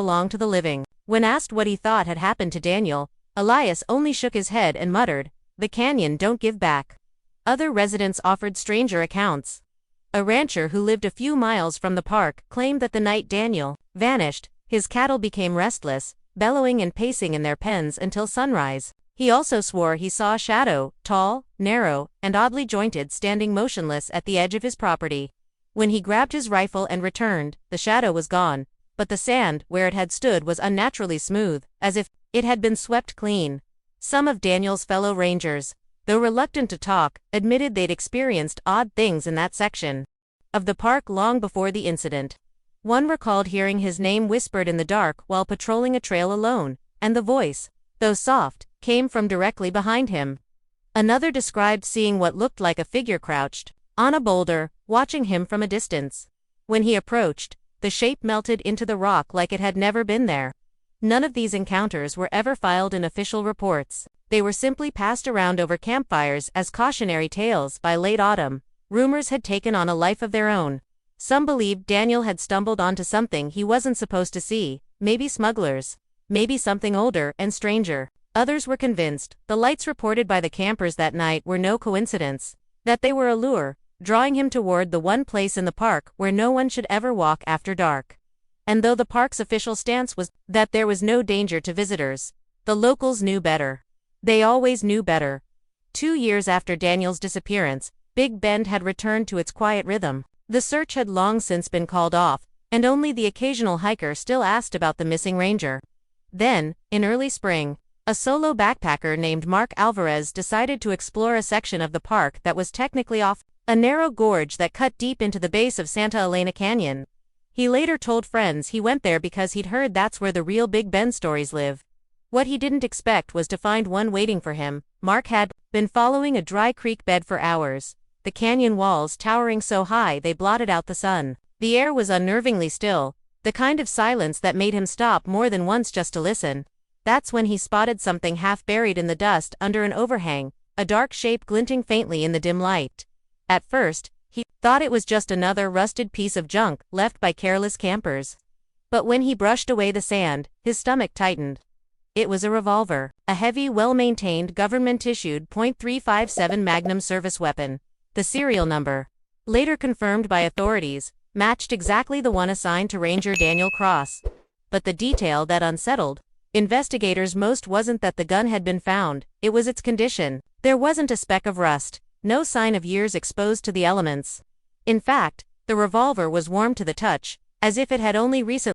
belong to the living. When asked what he thought had happened to Daniel, Elias only shook his head and muttered, "The canyon don't give back." Other residents offered stranger accounts. A rancher who lived a few miles from the park claimed that the night Daniel vanished, his cattle became restless, bellowing and pacing in their pens until sunrise. He also swore he saw a shadow, tall, narrow, and oddly jointed, standing motionless at the edge of his property. When he grabbed his rifle and returned, the shadow was gone, but the sand where it had stood was unnaturally smooth, as if it had been swept clean. Some of Daniel's fellow rangers, though reluctant to talk, admitted they'd experienced odd things in that section of the park long before the incident. One recalled hearing his name whispered in the dark while patrolling a trail alone, and the voice, though soft, came from directly behind him. Another described seeing what looked like a figure crouched on a boulder, watching him from a distance. When he approached, the shape melted into the rock like it had never been there. None of these encounters were ever filed in official reports. They were simply passed around over campfires as cautionary tales. By late autumn, rumors had taken on a life of their own. Some believed Daniel had stumbled onto something he wasn't supposed to see, maybe smugglers, maybe something older and stranger. Others were convinced the lights reported by the campers that night were no coincidence, that they were a lure, drawing him toward the one place in the park where no one should ever walk after dark. And though the park's official stance was that there was no danger to visitors, the locals knew better. They always knew better. 2 years after Daniel's disappearance, Big Bend had returned to its quiet rhythm. The search had long since been called off, and only the occasional hiker still asked about the missing ranger. Then, in early spring, a solo backpacker named Mark Alvarez decided to explore a section of the park that was technically off, a narrow gorge that cut deep into the base of Santa Elena Canyon. He later told friends he went there because he'd heard that's where the real Big Bend stories live. What he didn't expect was to find one waiting for him. Mark had been following a dry creek bed for hours, the canyon walls towering so high they blotted out the sun. The air was unnervingly still, the kind of silence that made him stop more than once just to listen. That's when he spotted something half buried in the dust under an overhang, a dark shape glinting faintly in the dim light. At first, he thought it was just another rusted piece of junk left by careless campers. But when he brushed away the sand, his stomach tightened. It was a revolver, a heavy, well-maintained, government-issued .357 Magnum service weapon. The serial number, later confirmed by authorities, matched exactly the one assigned to Ranger Daniel Cross. But the detail that unsettled investigators most wasn't that the gun had been found, it was its condition. There wasn't a speck of rust, no sign of years exposed to the elements. In fact, the revolver was warm to the touch, as if it had only recently